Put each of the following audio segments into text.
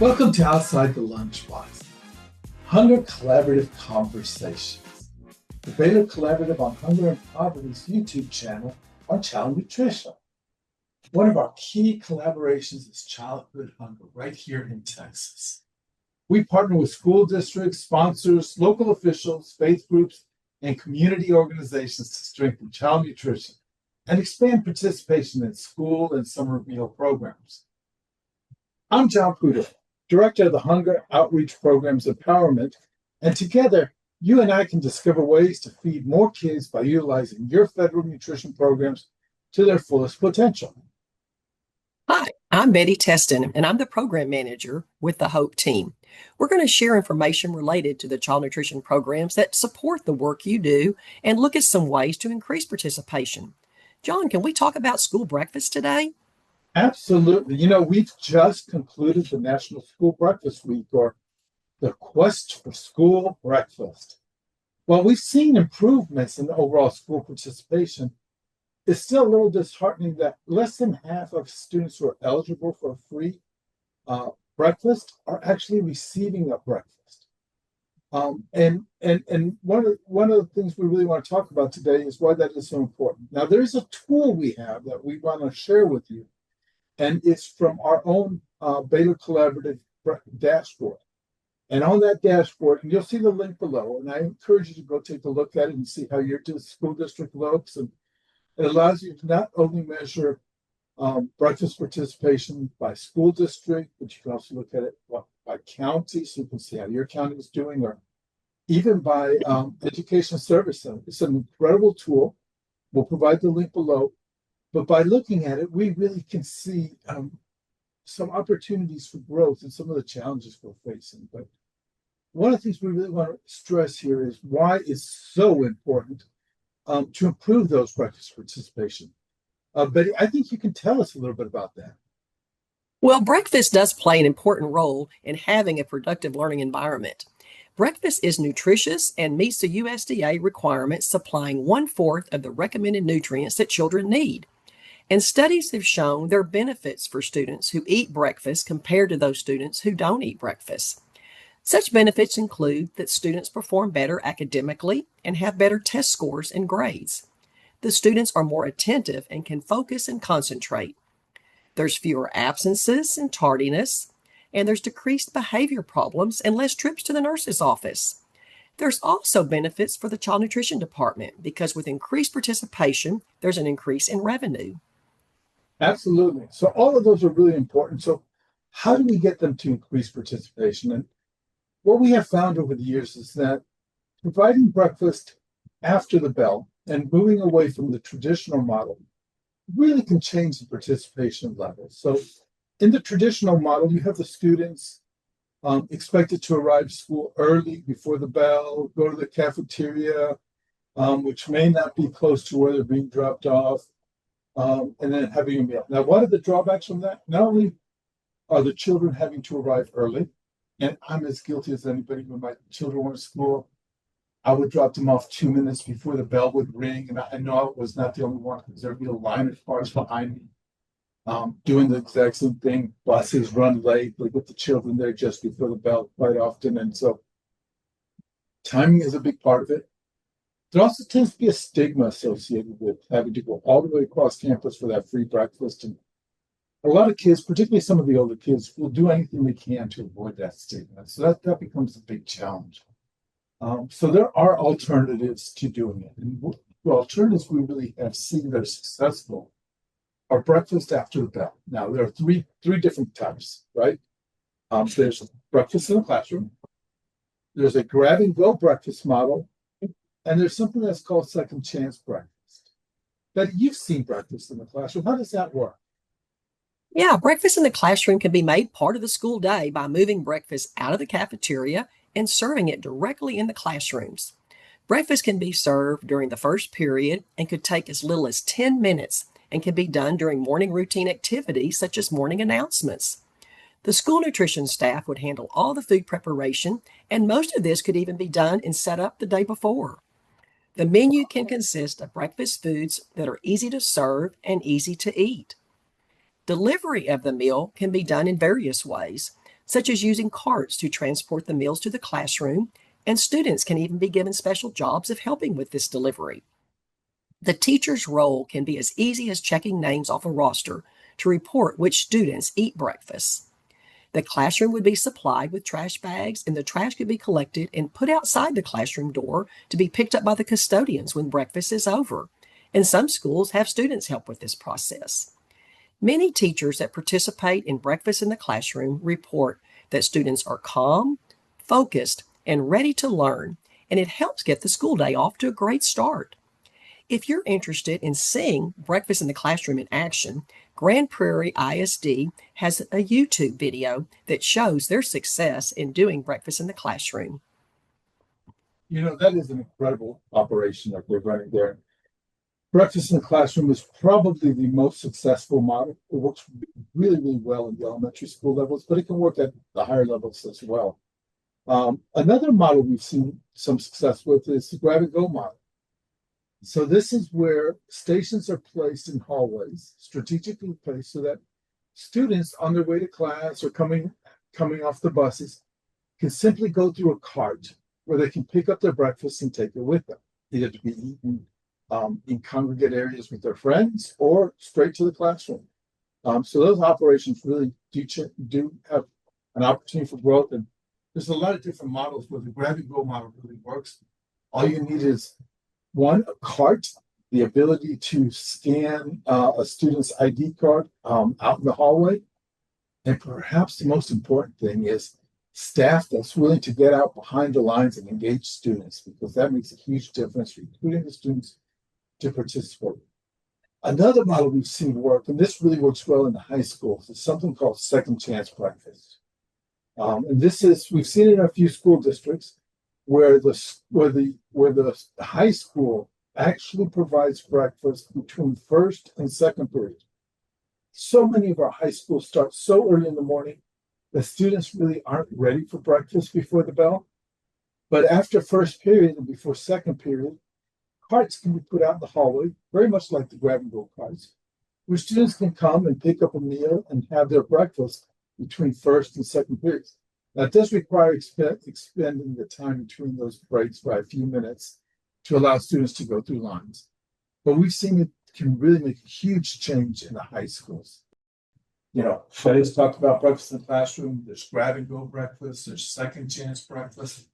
Welcome to Outside the Lunchbox, Hunger Collaborative Conversations, the Baylor Collaborative on Hunger and Poverty's YouTube channel on child nutrition. One of our key collaborations is childhood hunger right here in Texas. We partner with school districts, sponsors, local officials, faith groups, and community organizations to strengthen child nutrition and expand participation in school and summer meal programs. I'm John Puder, Director of the Hunger Outreach Program's Empowerment, and together, you and I can discover ways to feed more kids by utilizing your federal nutrition programs to their fullest potential. Hi, I'm Betty Teston, and I'm the Program Manager with the HOPE team. We're going to share information related to the child nutrition programs that support the work you do and look at some ways to increase participation. John, can we talk about school breakfast today? Absolutely. You know, we've just concluded the National School Breakfast Week, or the Quest for School Breakfast. While we've seen improvements in overall school participation, it's still a little disheartening that less than half of students who are eligible for a free breakfast are actually receiving a breakfast. And one of the things we really want to talk about today is why that is so important. Now, there's a tool we have that we want to share with you, and it's from our own Baylor Collaborative dashboard. And on that dashboard, and you'll see the link below, and I encourage you to go take a look at it and see how your school district looks. And it allows you to not only measure breakfast participation by school district, but you can also look at it by county, so you can see how your county is doing, or even by education service center. It's an incredible tool. We'll provide the link below. But by looking at it, we really can see some opportunities for growth and some of the challenges we're facing. But one of the things we really want to stress here is why it's so important to improve those breakfast participation. Betty, I think you can tell us a little bit about that. Well, breakfast does play an important role in having a productive learning environment. Breakfast is nutritious and meets the USDA requirements, supplying 1/4 of the recommended nutrients that children need. And studies have shown there are benefits for students who eat breakfast compared to those students who don't eat breakfast. Such benefits include that students perform better academically and have better test scores and grades. The students are more attentive and can focus and concentrate. There's fewer absences and tardiness, and there's decreased behavior problems and less trips to the nurse's office. There's also benefits for the child nutrition department because with increased participation, there's an increase in revenue. Absolutely. So all of those are really important. So how do we get them to increase participation? And what we have found over the years is that providing breakfast after the bell and moving away from the traditional model really can change the participation levels. So in the traditional model, you have the students expected to arrive at school early before the bell, go to the cafeteria, which may not be close to where they're being dropped off, and then having a meal. Now, what are the drawbacks from that? Not only are the children having to arrive early, and I'm as guilty as anybody when my children were in school. I would drop them off 2 minutes before the bell would ring, and I know I was not the only one because there'd be a line of cars behind me doing the exact same thing. Buses run late, like with the children there just before the bell quite often, and so timing is a big part of it. There also tends to be a stigma associated with having to go all the way across campus for that free breakfast. And a lot of kids, particularly some of the older kids, will do anything they can to avoid that stigma. So that becomes a big challenge. So there are alternatives to doing it. And the alternatives we really have seen that are successful are breakfast after the bell. Now, there are three different types, right? There's breakfast in the classroom. There's a grab-and-go breakfast model. And there's something that's called second chance breakfast. But you've seen breakfast in the classroom. How does that work? Yeah, breakfast in the classroom can be made part of the school day by moving breakfast out of the cafeteria and serving it directly in the classrooms. Breakfast can be served during the first period and could take as little as 10 minutes and can be done during morning routine activities such as morning announcements. The school nutrition staff would handle all the food preparation, and most of this could even be done and set up the day before. The menu can consist of breakfast foods that are easy to serve and easy to eat. Delivery of the meal can be done in various ways. such as using carts to transport the meals to the classroom, and students can even be given special jobs of helping with this delivery. The teacher's role can be as easy as checking names off a roster to report which students eat breakfast. The classroom would be supplied with trash bags, and the trash could be collected and put outside the classroom door to be picked up by the custodians when breakfast is over. And some schools have students help with this process. Many teachers that participate in breakfast in the classroom report that students are calm, focused, and ready to learn, and it helps get the school day off to a great start. If you're interested in seeing breakfast in the classroom in action, Grand Prairie ISD has a YouTube video that shows their success in doing breakfast in the classroom. That is an incredible operation that they're running there. Breakfast in the classroom is probably the most successful model. It works really, really well in the elementary school levels, but it can work at the higher levels as well. Another model we've seen some success with is the grab and go model. So this is where stations are placed in hallways, strategically placed so that students on their way to class or coming off the buses can simply go through a cart where they can pick up their breakfast and take it with them, either to be eaten in congregate areas with their friends or straight to the classroom. So those operations really do have an opportunity for growth. And there's a lot of different models where the grab and go model really works. All you need is one, a cart, the ability to scan a student's ID card out in the hallway. And perhaps the most important thing is staff that's willing to get out behind the lines and engage students, because that makes a huge difference, recruiting the students to participate. Another model we've seen work, and this really works well in the high schools, is something called second chance breakfast. And we've seen it in a few school districts where the high school actually provides breakfast between first and second period. So many of our high schools start so early in the morning that students really aren't ready for breakfast before the bell. But after first period and before second period, carts can be put out in the hallway, very much like the grab and go carts, where students can come and pick up a meal and have their breakfast between first and second periods. Now, it does require expending the time between those breaks by a few minutes to allow students to go through lines. But we've seen it can really make a huge change in the high schools. Betty's talked about breakfast in the classroom. There's grab and go breakfast. There's second chance breakfast.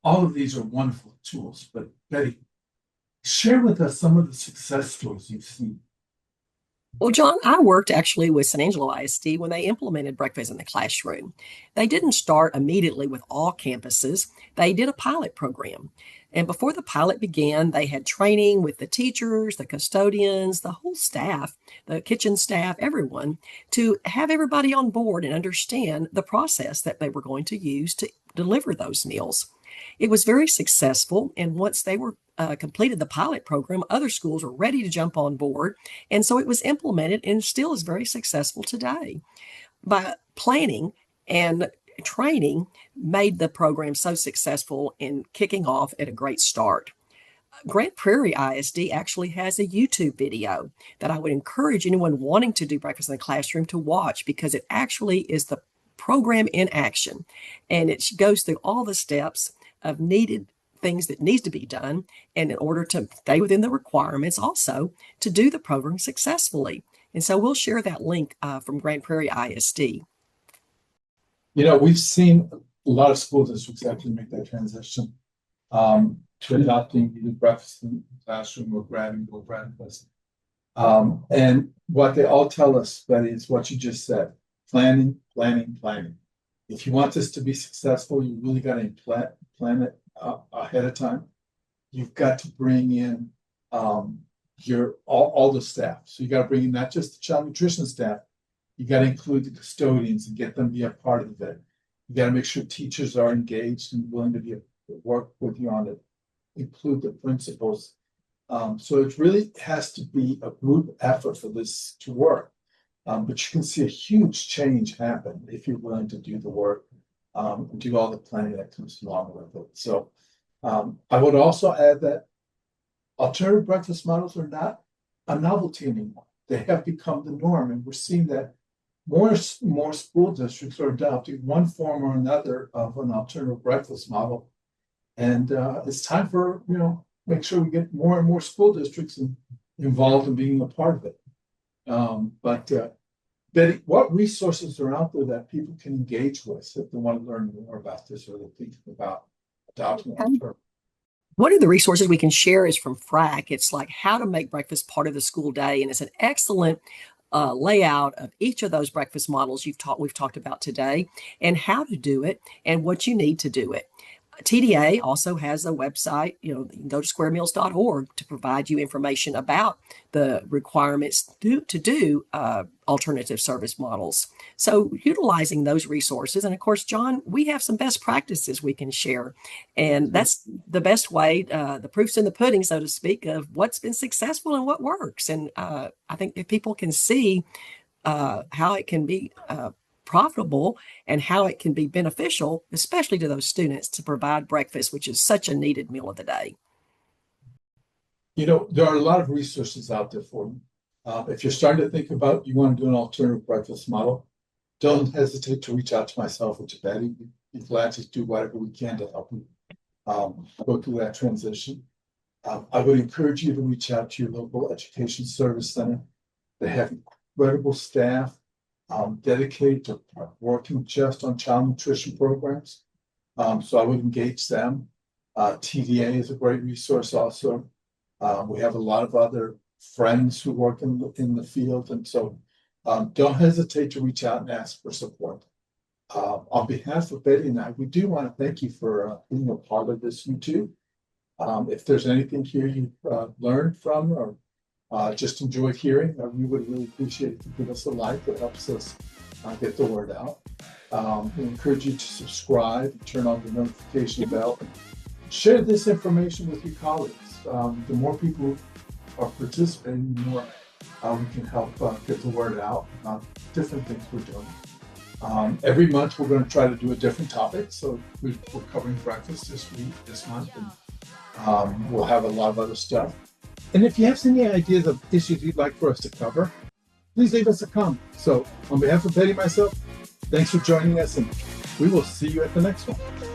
All of these are wonderful tools. But Betty, share with us some of the success stories you've seen. Well, John, I worked actually with San Angelo ISD when they implemented breakfast in the classroom. They didn't start immediately with all campuses. They did a pilot program. And before the pilot began, they had training with the teachers, the custodians, the whole staff, the kitchen staff, everyone, to have everybody on board and understand the process that they were going to use to deliver those meals. It was very successful, and once they were completed the pilot program, other schools were ready to jump on board, and so it was implemented and still is very successful today. By planning and training made the program so successful in kicking off at a great start. Grand Prairie ISD actually has a YouTube video that I would encourage anyone wanting to do breakfast in the classroom to watch, because it actually is the program in action, and it goes through all the steps of needed things that needs to be done, and in order to stay within the requirements also to do the program successfully. And so we'll share that link from Grand Prairie ISD. We've seen a lot of school districts actually make that transition to adopting either breakfast in the classroom or grab and go breakfast. And what they all tell us, Betty, is what you just said: planning, planning, planning. If you want this to be successful, you really got to plan it ahead of time. You've got to bring in all the staff. So you got to bring in not just the child nutrition staff. You got to include the custodians and get them to be a part of it. You got to make sure teachers are engaged and willing to work with you on it. Include the principals. So it really has to be a group effort for this to work. But you can see a huge change happen if you're willing to do the work and do all the planning that comes along with it. So I would also add that alternative breakfast models are not a novelty anymore. They have become the norm, and we're seeing that more school districts are adopting one form or another of an alternative breakfast model. And it's time for, make sure we get more and more school districts involved in being a part of it. But Betty, what resources are out there that people can engage with if they want to learn more about this or they're thinking about adopting an alternative? One of the resources we can share is from FRAC. It's like how to make breakfast part of the school day, and it's an excellent layout of each of those breakfast models we've talked about today, and how to do it, and what you need to do it. TDA also has a website. You can go to squaremeals.org to provide you information about the requirements to do alternative service models. So utilizing those resources. And of course, John, we have some best practices we can share. And that's the best way, the proof's in the pudding, so to speak, of what's been successful and what works. And I think if people can see how it can be profitable and how it can be beneficial, especially to those students, to provide breakfast, which is such a needed meal of the day. There are a lot of resources out there for you. If you're starting to think about you want to do an alternative breakfast model, don't hesitate to reach out to myself or to Betty. We'd be glad to do whatever we can to help you go through that transition. I would encourage you to reach out to your local education service center. They have incredible staff dedicated to working just on child nutrition programs. So I would engage them. TDA is a great resource also. We have a lot of other friends who work in the field. And so don't hesitate to reach out and ask for support. On behalf of Betty and I, we do want to thank you for being a part of this YouTube. If there's anything here you've learned from or just enjoyed hearing, we would really appreciate if you give us a like. It helps us get the word out. We encourage you to subscribe, turn on the notification bell, and share this information with your colleagues. The more people are participating, the more we can help get the word out about different things we're doing. Every month we're going to try to do a different topic. So we're covering breakfast this month, and we'll have a lot of other stuff. And if you have any ideas of issues you'd like for us to cover, please leave us a comment. So on behalf of Betty and myself, thanks for joining us, and we will see you at the next one.